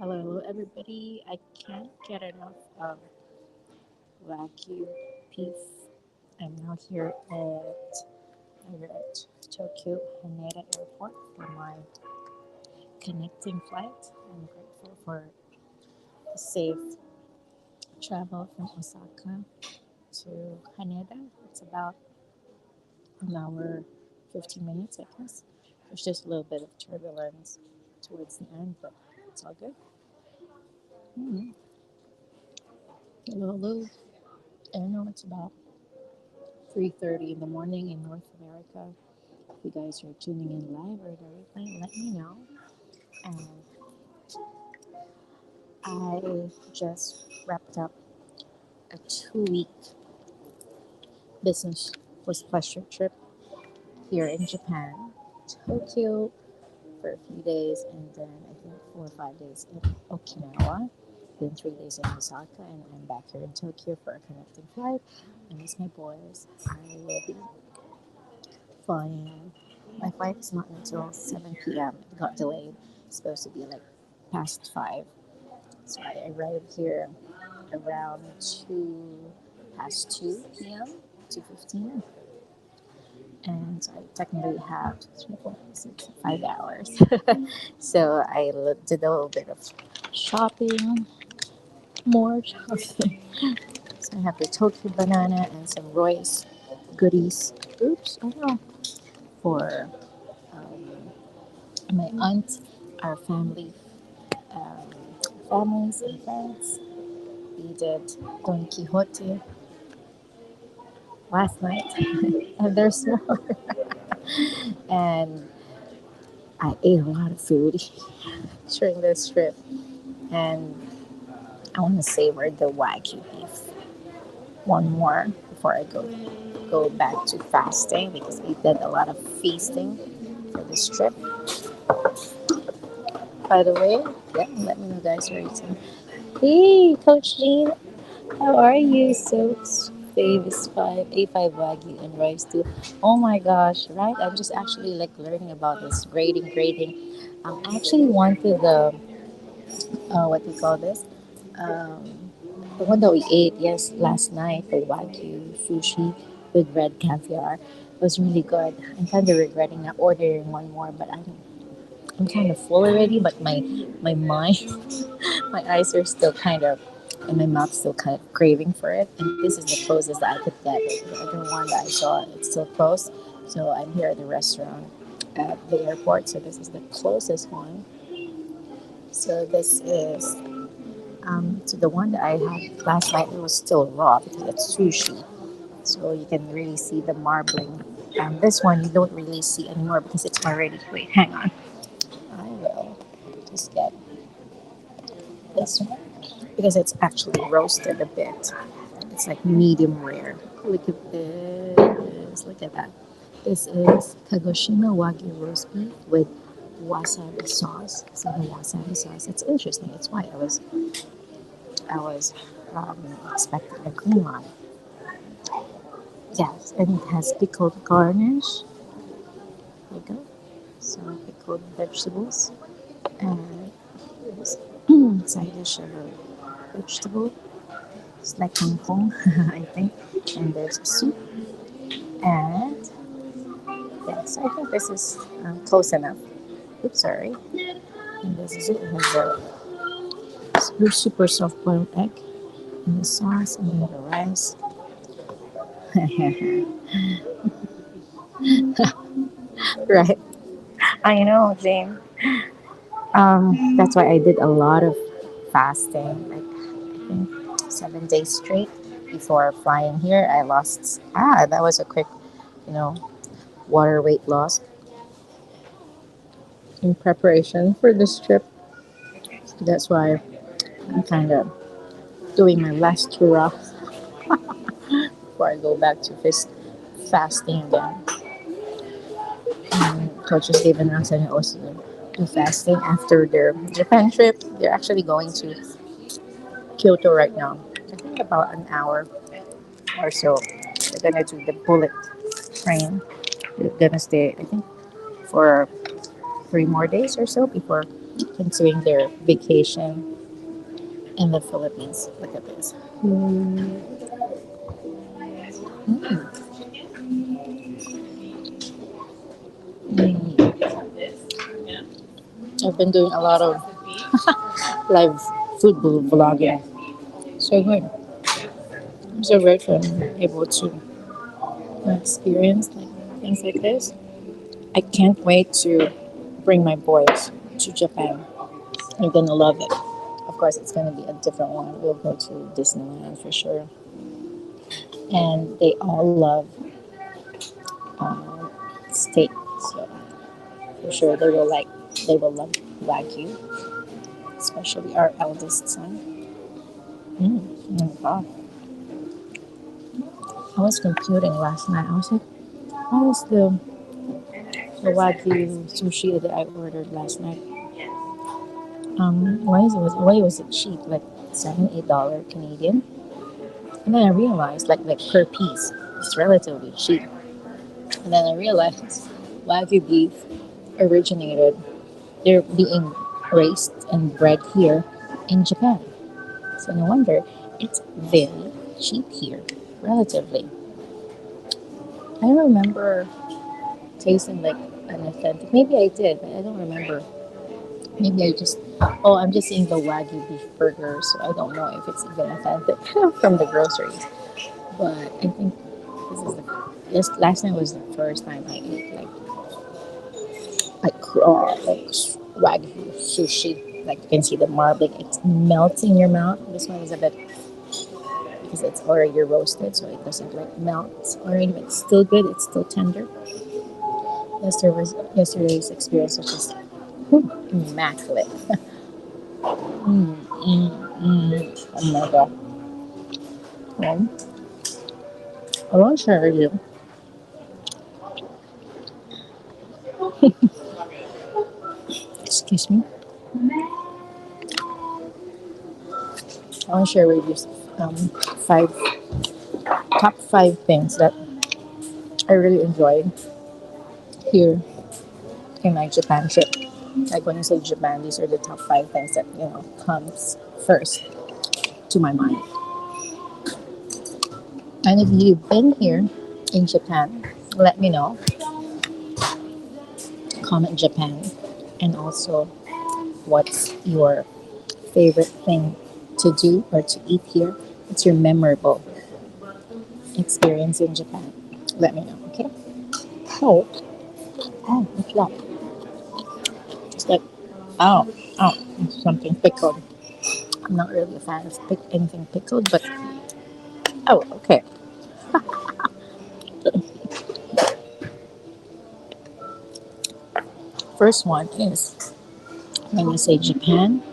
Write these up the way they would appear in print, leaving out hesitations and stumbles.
Hello, everybody. I can't get enough of Wagyu beef. I'm now here at Tokyo Haneda Airport for my connecting flight. I'm grateful for the safe travel from Osaka to Haneda. It's about an hour, 15 minutes, I guess. There's just a little bit of turbulence towards the end, but it's all good. Mm-hmm. Hello. I know it's about 3:30 in the morning in North America. If you guys are tuning in live or the replay, let me know. And I just wrapped up a 2 week business plus pleasure trip here in Japan, Tokyo for a few days, and then I think 4 or 5 days in Okinawa, then 3 days in Osaka, and I'm back here in Tokyo for a connecting flight. I miss my boys. I will be flying. My flight is not until 7 p.m. It got delayed. It's supposed to be like past 5. So I arrived here around 2 past 2 p.m. 2:15, and I technically have 5 hours. So I did a little bit of shopping, more shopping. So I have the Tokyo banana and some Royce goodies. Oops, oh no, for um, my aunt, our um, families and friends. We did Don Quixote last night, and there's more. And I ate a lot of food during this trip, and I want to savor the Wagyu beef one more before I go back to fasting because we did a lot of feasting for this trip. By the way, yeah, let me know guys where eating. Hey, Coach Jean, how are you? So famous five A5 Wagyu and rice too. Oh my gosh, right? I'm just actually like learning about this grading. I actually wanted the what do you call this? Um, the one that we ate last night, the Wagyu sushi with red caviar, was really good. I'm kind of regretting not ordering one more, but I'm kind of full already. But my mind, my eyes are still kind of, and my mouth's still kind of craving for it. And this is the closest that I could get. The other one that I saw, it's still closed. So I'm here at the restaurant at the airport. So this is the closest one. So this is so the one that I had last night, it was still raw because it's sushi. So you can really see the marbling. This one you don't really see anymore because it's already. Wait, hang on. I will just get this one because it's actually roasted a bit. It's like medium rare. Look at this. Look at that. This is Kagoshima Wagyu roast beef with wasabi sauce. So the wasabi sauce, it's interesting. It's why I was expecting a green one. Yes, and it has pickled garnish. There you go. So pickled vegetables and here's side dish of a vegetable. It's like kangkong, I think. And there's a soup. And yes, I think this is close enough. Oops, sorry. And this is it. It has a super soft boiled egg and the sauce and then the rice. Right. I know, Jane. That's why I did a lot of fasting, like I think 7 days straight before flying here. I lost that was a quick, you know, water weight loss in preparation for this trip. That's why I'm kind of doing my last hurrah before I go back to fasting again. Coach has given us and also do fasting after their Japan trip. They're actually going to Kyoto right now. I think about an hour or so. They're gonna do the bullet train. They're gonna stay, I think, for 3 more days or so before continuing their vacation in the Philippines. Look at this. Mm. I've been doing a lot of live food vlogging. So good. I'm so grateful I'm able to experience things like this. I can't wait to bring my boys to Japan. They're gonna love it. Of course, it's gonna be a different one. We'll go to Disneyland for sure, and they all love um, steak. So for sure, they will love Wagyu, especially our eldest son. Wow. I was computing last night. I was like, what was the Wagyu sushi that I ordered last night? Why was it cheap? Like $7, $8 Canadian. And then I realized like per piece, it's relatively cheap. And then I realized Wagyu beef originated, they're being raised and bred here in Japan. So no wonder it's very cheap here, relatively. I don't remember tasting like an authentic. Maybe I did, but I don't remember. Maybe I just. Oh, I'm just seeing the Wagyu beef burger, so I don't know if it's even authentic from the groceries. But I think this last night was the first time I ate like Wagyu sushi. Like you can see the marbling, it melts in your mouth. This one is a bit because it's already roasted, so it doesn't like melt already, but it's still good. It's still tender. Yesterday's experience was just immaculate. Oh my god. Well, I want to share with you. Excuse me. I want to share with you five top five things that I really enjoyed here in my Japan trip. Like when I say Japan, these are the top five things that comes first to my mind. And if you've been here in Japan, let me know. Comment Japan, and also what's your favorite thing to do or to eat here? What's your memorable experience in Japan? Let me know. Okay. Oh, what's that? It's like oh, something pickled. I'm not really a fan of anything pickled, but oh, okay. First one is when you say Japan,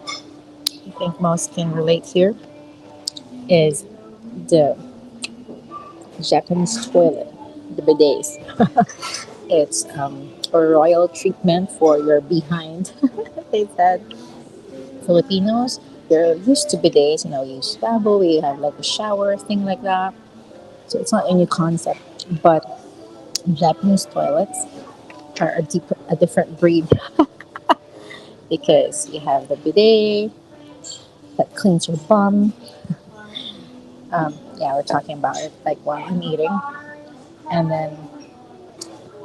I think most can relate here is the Japanese toilet, the bidets. It's a royal treatment for your behind. They said Filipinos, they're used to bidets, use bamboo, we have like a shower thing like that. So it's not a new concept. But Japanese toilets are a different breed because you have the bidet that cleans your bum. Yeah, we're talking about it like while I'm eating. And then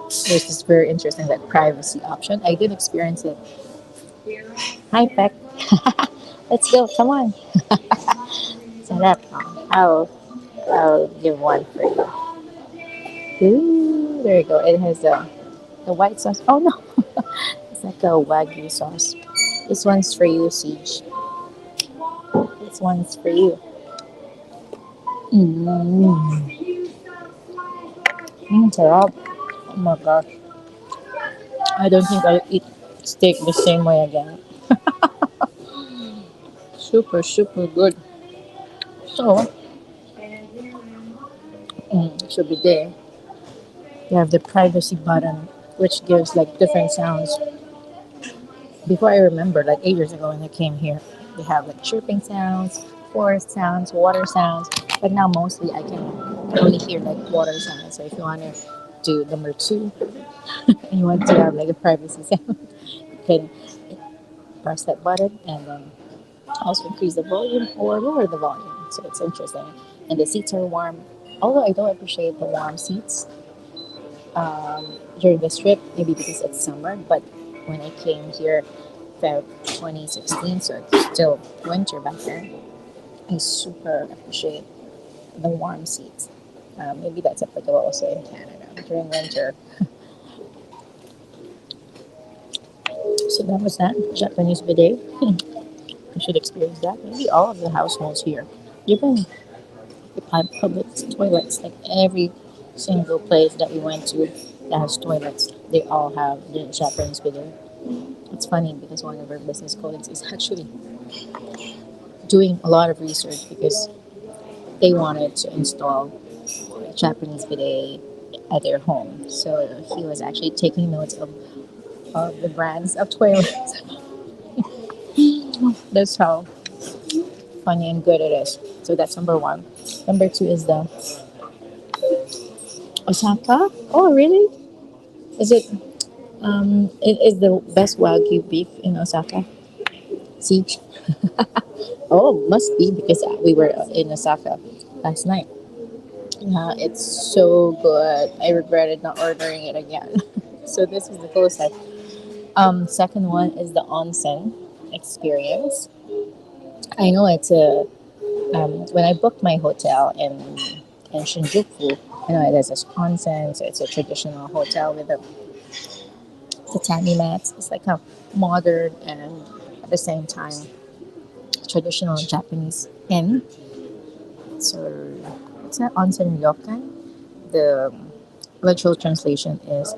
there's this very interesting like privacy option. I did experience it. Hi, Peck. Let's go. Come on. Sarap. I'll give one for you. Ooh, there you go. It has the white sauce. Oh no, it's like a Wagyu sauce. This one's for you, Siege. This one's for you. Mm. Sarap. Oh my gosh. I don't think I'll eat steak the same way again. Super, super good. So, should be there. You have the privacy button, which gives like different sounds. Before I remember, like 8 years ago when I came here, they have like chirping sounds, forest sounds, water sounds. But now mostly I can only hear like water sounds. So if you want to do number two and you want to have like a privacy sound, you can press that button and then also increase the volume or lower the volume. So it's interesting. And the seats are warm. Although I don't appreciate the warm seats during this trip, maybe because it's summer, but when I came here, Feb 2016, so it's still winter back then, I super appreciate the warm seats. Maybe that's applicable also in Canada during winter. So that was that Japanese bidet. You should experience that. Maybe all of the households here, even the public toilets, like every single place that we went to that has toilets, they all have the Japanese bidet. It's funny because one of our business colleagues is actually doing a lot of research because they wanted to install a Japanese bidet at their home. So he was actually taking notes of the brands of toilets. That's how funny and good it is. So that's number one. Number two is the Osaka. Oh, really? Is it? It is the best Wagyu beef in Osaka. Siege. Oh, must be because we were in Osaka last night. Yeah, it's so good. I regretted not ordering it again. So this is the closest. Second one is the onsen experience. I know it's a when I booked my hotel in Shinjuku, I know it has this onsen, so it's a traditional hotel with the tatami mats. It's like a modern and at the same time traditional Japanese inn. So it's an onsen ryokan. The literal translation is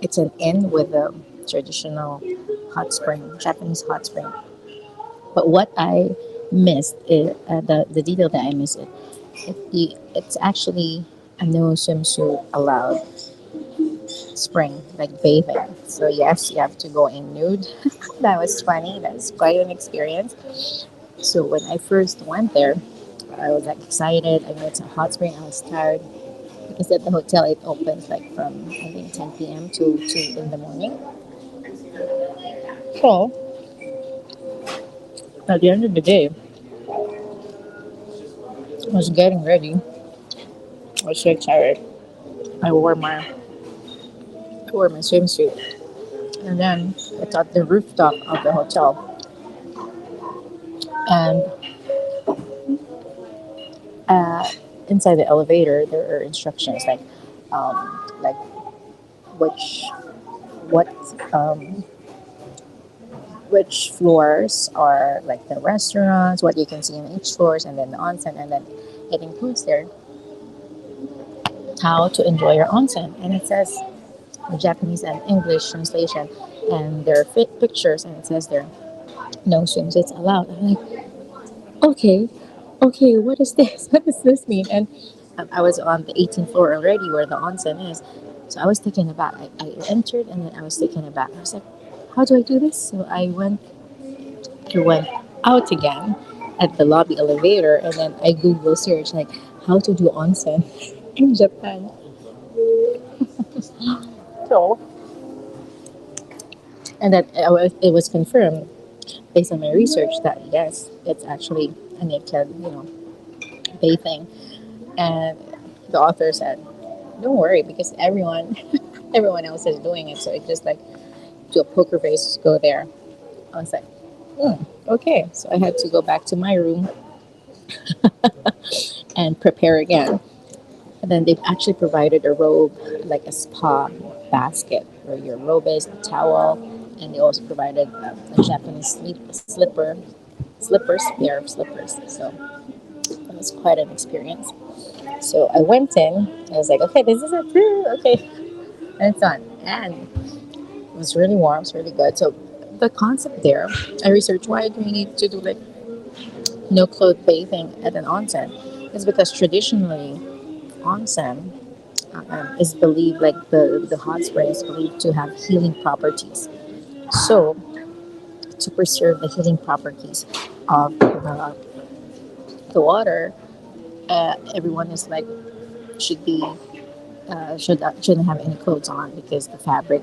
it's an inn with a traditional hot spring, Japanese hot spring. But what I missed, the detail that I missed, it's actually a no swimsuit allowed spring, like bathing. So yes, you have to go in nude. That was funny. That was quite an experience. So when I first went there, I was like excited. I know it's a hot spring. I was tired because at the hotel it opens like from I think 10 p.m. to 2 in the morning. So at the end of the day, I was getting ready. I was so excited. I wore my I wore my swimsuit, and then it's at the rooftop of the hotel, and uh, inside the elevator there are instructions like which what um, which floors are like the restaurants, what you can see in each floors, and then the onsen, and then it includes there how to enjoy your onsen, and it says Japanese and English translation, and there are pictures, and it says there no swimsuits allowed. I'm like, okay, okay, what is this? What does this mean? And I was on the 18th floor already where the onsen is, so I was taken aback. I entered, and then I was taken aback. I was like, how do I do this? So I went out again at the lobby elevator, and then I Google search like how to do onsen in Japan. So, and then it was confirmed based on my research that yes, it's actually a naked, bathing. And the author said, "Don't worry, because everyone, everyone else is doing it. So it's just like do a poker face, go there." I was like, okay. So I had to go back to my room and prepare again. And then they've actually provided a robe, like a spa basket, where your robe is, a towel, and they also provided a Japanese slippers, pair of slippers. So it was quite an experience. So I went in. I was like, okay, this is it. Okay, and it's done. And it was really warm. It's really good. So the concept there, I researched why do we need to do like no clothes bathing at an onsen? It's because traditionally onsen is believed like the hot spring is believed to have healing properties. So to preserve the healing properties of the water, everyone is like should be shouldn't have any clothes on because the fabric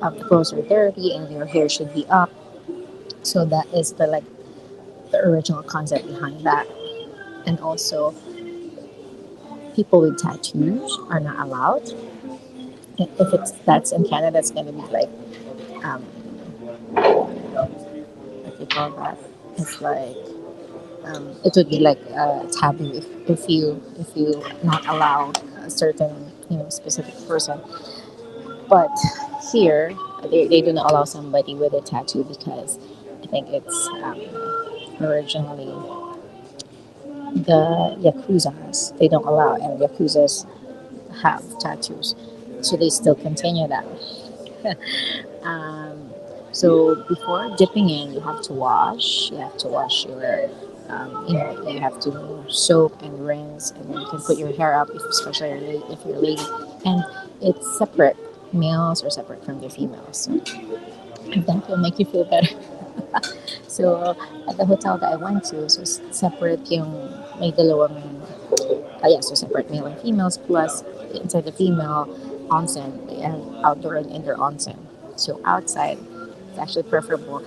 the clothes are dirty and your hair should be up. So that is the like the original concept behind that. And also, people with tattoos are not allowed. If it's that's in Canada, it's gonna be like um, what do you call that? It's like it would be like taboo if you not allow a certain specific person. But here they do not allow somebody with a tattoo because I think it's originally the yakuzas they don't allow, and yakuzas have tattoos, so they still continue that. Um, so before dipping in, you have to wash. You have to wash your, you have to soap and rinse, and then you can put your hair up, especially if you're a lady. And it's separate. Males are separate from the females. So if that will make you feel better. So at the hotel that I went to, so separate yung may dalawang yeah, so separate male and females. Plus, inside the female onsen, they have outdoor and indoor onsen. So outside, it's actually preferable.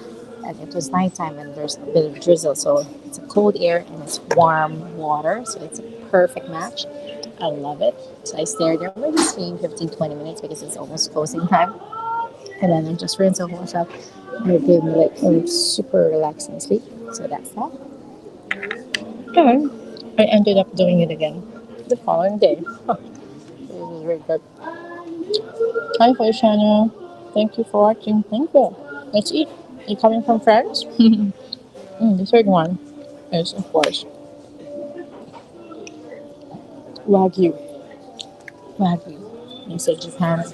And it was nighttime, and there's a bit of drizzle, so it's a cold air and it's warm water. So it's a perfect match. I love it. So I stayed there maybe staying 15, 20 minutes because it's almost closing time. And then I just rinse and wash up. And it gave me like a super relaxing sleep. So that's that. And I ended up doing it again the following day. This is very good. Hi, Feliciano. Thank you for watching. Thank you. Let's eat. You coming from France? The third one is, of course, Wagyu. Wagyu. You say Japan,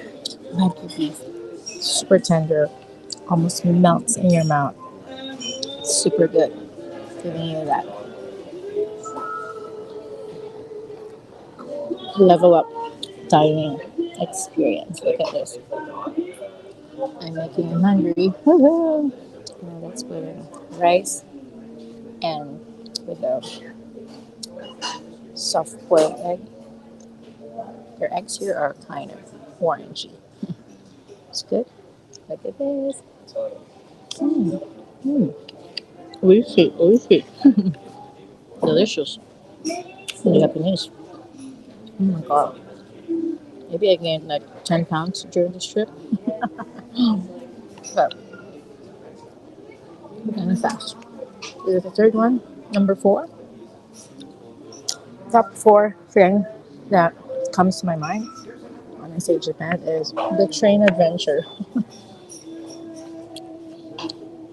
Wagyu beef. Super tender. Almost melts in your mouth. Super good. Giving you that level up dining experience. Look at this. I'm making you hungry. Woohoo! Now let's put in rice and with a soft boiled egg. Their eggs here are kind of orangey. It's good. Look at this. Mm. Mm. Oishi, oishi. Delicious. Japanese. Oh my god. Maybe I gained like 10 pounds during this trip. But kind of fast. This is the third one. Number four. Top four thing that comes to my mind when I say Japan is the train adventure.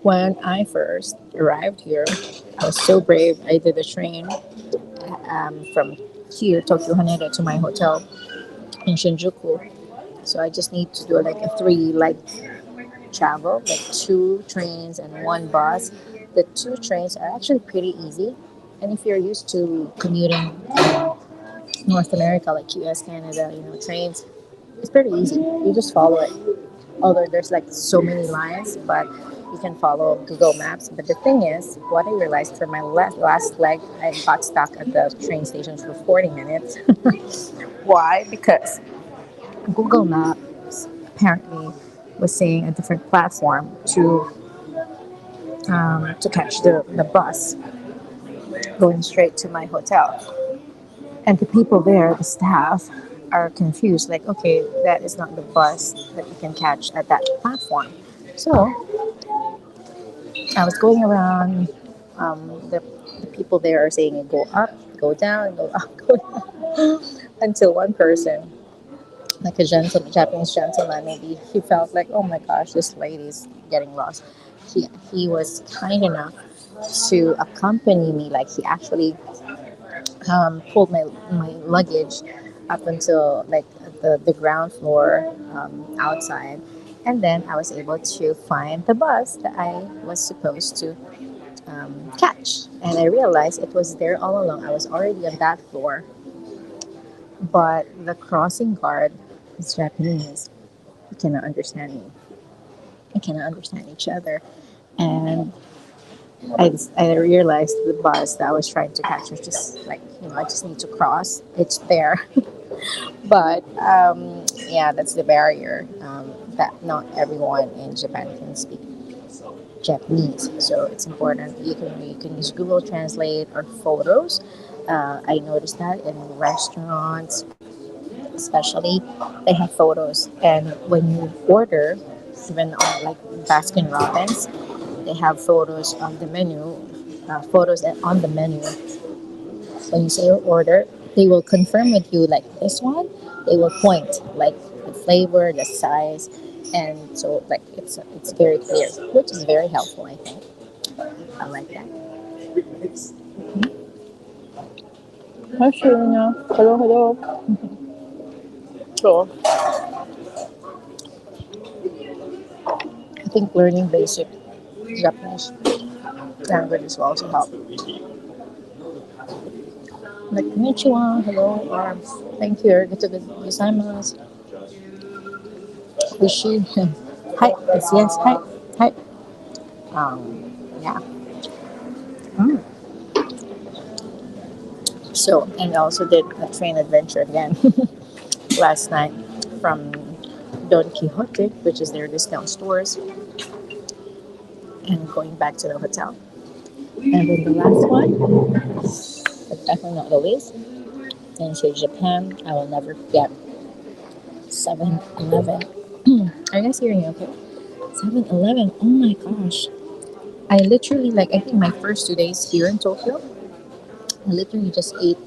When I first arrived here, I was so brave. I did a train from here, Tokyo Haneda, to my hotel in Shinjuku. So I just need to do like a three leg travel, like two trains and one bus. The two trains are actually pretty easy. And if you're used to commuting North America, like US, Canada, trains, it's pretty easy. You just follow it. Although there's like so many lines, but you can follow Google Maps. But the thing is, what I realized for my last leg, I got stuck at the train station for 40 minutes. Why? Because Google Maps apparently was saying a different platform to catch the bus going straight to my hotel. And the people there, the staff, are confused. Like, okay, that is not the bus that you can catch at that platform. So I was going around. The people there are saying go up, go down, go up, go down. Until one person, like a Japanese gentleman, maybe he felt like, oh my gosh, this lady's getting lost. He was kind enough to accompany me. Like he actually pulled my luggage up until like the ground floor outside, and then I was able to find the bus that I was supposed to catch. And I realized it was there all along. I was already on that floor, but the crossing guard is Japanese. He cannot understand me. We cannot understand each other. And I realized the bus that I was trying to catch was just like, I just need to cross. It's there. But yeah, that's the barrier. that not everyone in Japan can speak Japanese, so it's important. You can use Google Translate or photos. I noticed that in restaurants, especially, they have photos, and when you order, even on like Baskin Robbins, they have photos on the menu. Photos on the menu. When you say your order, they will confirm with you like this one. They will point like the flavor, the size, and so like it's very clear, which is very helpful. I think I like that. Hi, Sharina. Hello, hello. So I think learning basic Japanese languages will also help. Like konnichiwa, hello, or thank you, arigato gozaimasu, ushi, hi, yes, hi, hi. Yeah. Mm. So, and I also did a train adventure again last night from Don Quixote, which is their discount stores, and going back to the hotel. And then the last one, but definitely not the least, into Japan. I will never forget 7-Eleven. Are you guys hearing me okay? 7-Eleven. Oh my gosh. I literally, like, I think my first 2 days here in Tokyo, I literally just ate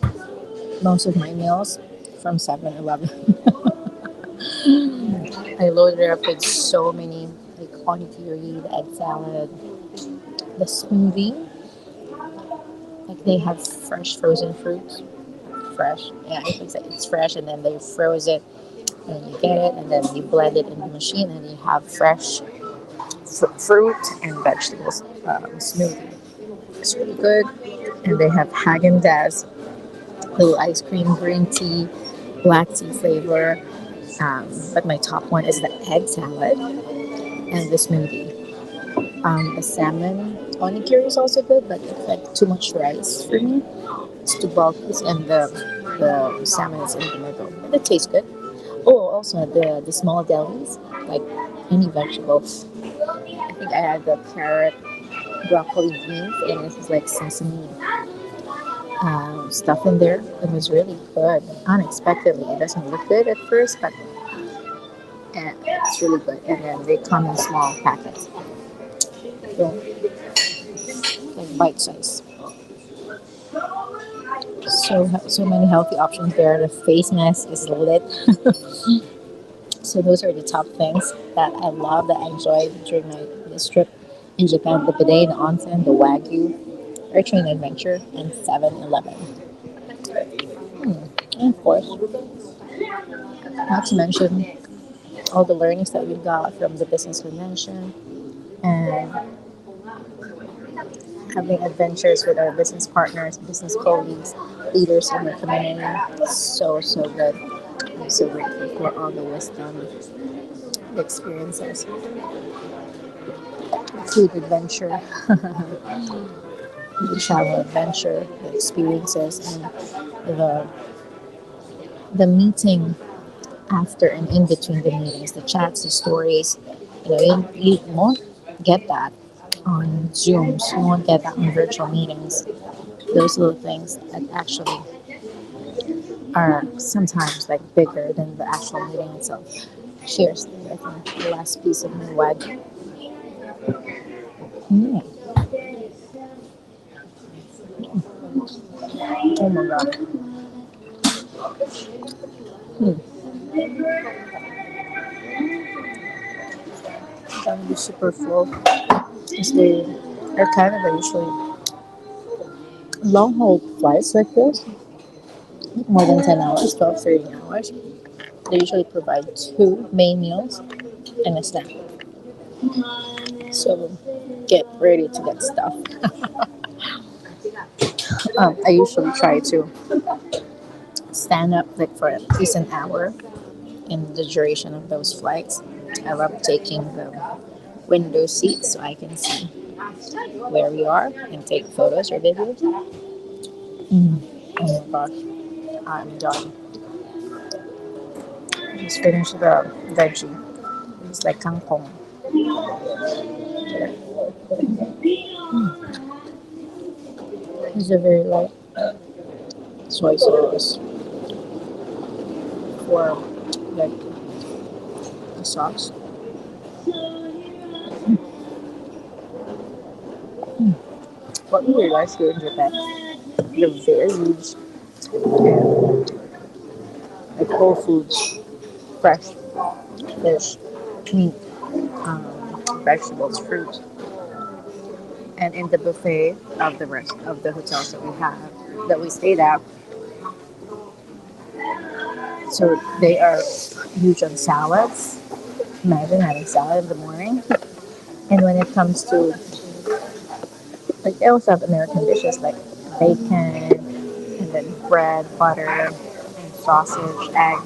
most of my meals from 7-Eleven. I loaded it up with so many, like onigiri, the egg salad, the smoothie. Like they have fresh frozen fruits. Fresh. Yeah, it's fresh, and then they froze it, and you get it, and then you blend it in the machine, and you have fresh fruit and vegetables smoothie. It's really good. And they have Haagen Dazs, little ice cream, green tea, black tea flavor. But my top one is the egg salad and the smoothie. The salmon onigiri is also good, but it's like too much rice for me. It's too bulky, and the salmon is in the middle. But it tastes good. Oh, also the small delis, like any vegetables. I think I had the carrot, broccoli, beans, and this is like sesame stuff in there. It was really good. Unexpectedly, it doesn't look good at first, but it's really good. And then they come in small packets, so, like bite size. So many healthy options there. The face mask is lit. So those are the top things that I love, that I enjoyed during my this trip in Japan: the bidet, the onsen, the Wagyu, air train adventure, and 7-Eleven. And of course, not to mention all the learnings that we got from the business convention and having adventures with our business partners, business colleagues, leaders in the community. So good. I'm so grateful for all the wisdom, the experiences, food adventure, the travel adventure, the experiences, and the the meeting after and in between the meetings, the chats, the stories. You won't get that on Zooms. You won't get that on virtual meetings. Those little things that actually are sometimes like bigger than the actual meeting itself. Cheers. I think the last piece of my wagyu. Mm. Oh my god. Mm. That would be super full. Because they are kind of usually long haul flights like this, more than 10 hours, 12, 13 hours. They usually provide two main meals and a snack. So get ready to get stuffed. I usually try to stand up like for at least an hour in the duration of those flights. I love taking the window seat so I can see where we are and take photos or videos. Mm. Oh my gosh, I'm done. Just finished the veggie. It's like kangkong. It's a very light soy sauce for like a sauce. What we realized here in Japan, the very huge like whole foods, fresh fish, meat, vegetables, fruit, and in the buffet of the rest of the hotels that we stayed at, so they are huge on salads. Imagine having salad in the morning. And when it comes to like they also have American dishes like bacon and then bread, butter, and sausage, egg.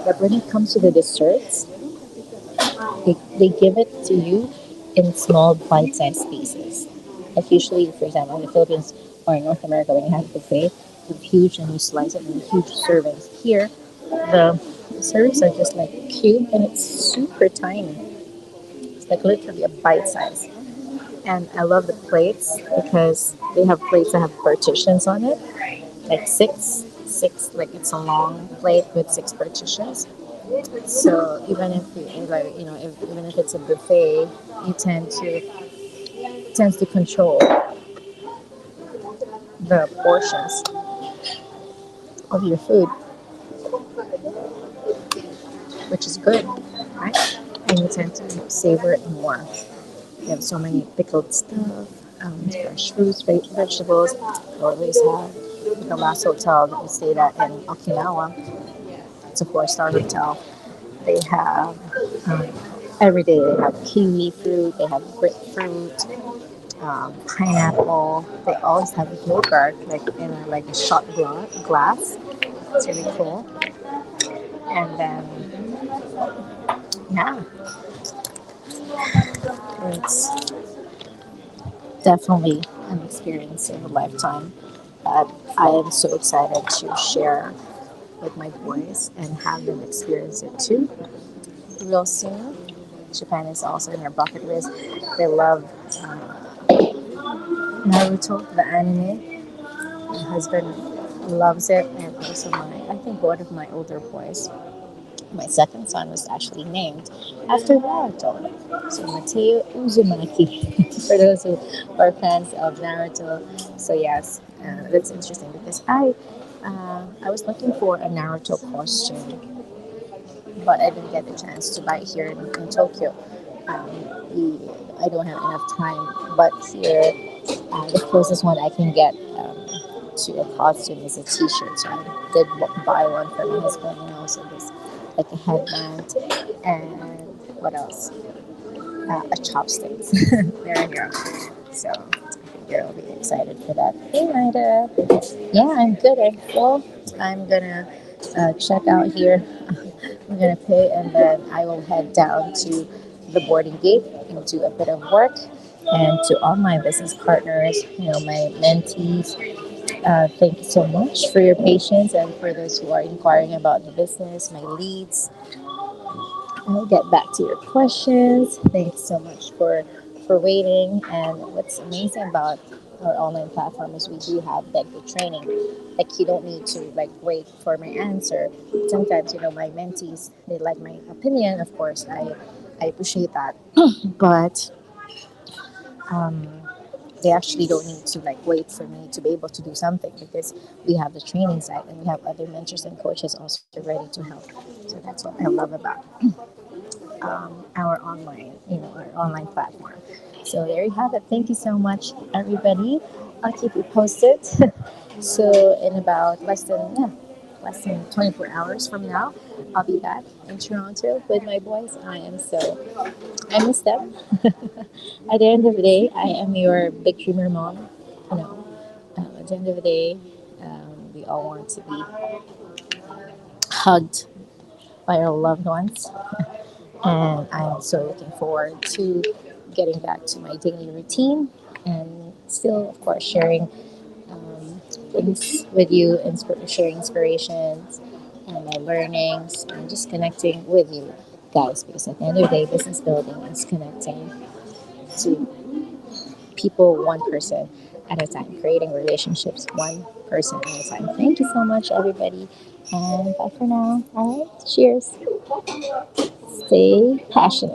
But when it comes to the desserts, they give it to you in small bite-sized pieces. Like usually, for example, in the Philippines or in North America, when you have a buffet, it's huge and you slice it in huge servings. Here, the servings are just like cube and it's super tiny. It's like literally a bite size. And I love the plates because they have plates that have partitions on it, like six, like it's a long plate with six partitions. So even if you like, even if it's a buffet, you tends to control the portions of your food, which is good, right? And you tend to savor it more. You have so many pickled stuff, fresh fruits, vegetables. We always have the last hotel that we stayed at in Okinawa. It's a four-star hotel. They have um, every day they have kiwi fruit, they have grapefruit, pineapple. They always have yogurt like in like a shot glass. It's really cool. And then yeah, it's definitely an experience of a lifetime that I am so excited to share with my boys and have them experience it too real soon. Japan is also in their bucket list. They love Naruto, the anime. My husband loves it, and also I think one of my older boys, my second son, was actually named after Naruto. So Mateo Uzumaki, for those who are fans of Naruto. So yes, that's interesting because I was looking for a Naruto costume, but I didn't get the chance to buy it here in Tokyo. I don't have enough time, but here the closest one I can get to a costume is a T-shirt. So I did buy one for my husband, and also this like a headband and what else? A chopsticks. There you go. So I think you'll be excited for that. Hey, Nida. Yeah, I'm good. I'm full. I'm gonna check out here. I'm gonna pay, and then I will head down to the boarding gate and do a bit of work. And to all my business partners, my mentees, thank you so much for your patience, and for those who are inquiring about the business, my leads. I'll get back to your questions. Thanks so much for waiting. And what's amazing about our online platform is we do have like the training. Like you don't need to like wait for my answer. Sometimes my mentees they like my opinion. Of course, I appreciate that, but um, they actually don't need to like wait for me to be able to do something because we have the training site and we have other mentors and coaches also ready to help. So that's what I love about our our online platform. So there you have it. Thank you so much, everybody. I'll keep you posted. So in about less than 24 hours from now, I'll be back in Toronto with my boys. I miss them. At the end of the day, I am your big dreamer mom. At the end of the day, we all want to be hugged by our loved ones. And I'm so looking forward to getting back to my daily routine and still, of course, sharing things with you, sharing inspirations and my learnings, and just connecting with you. guys, because at the end of the day, business building is connecting to people one person at a time, creating relationships one person at a time. Thank you so much, everybody, and bye for now. All right, cheers. Stay passionate.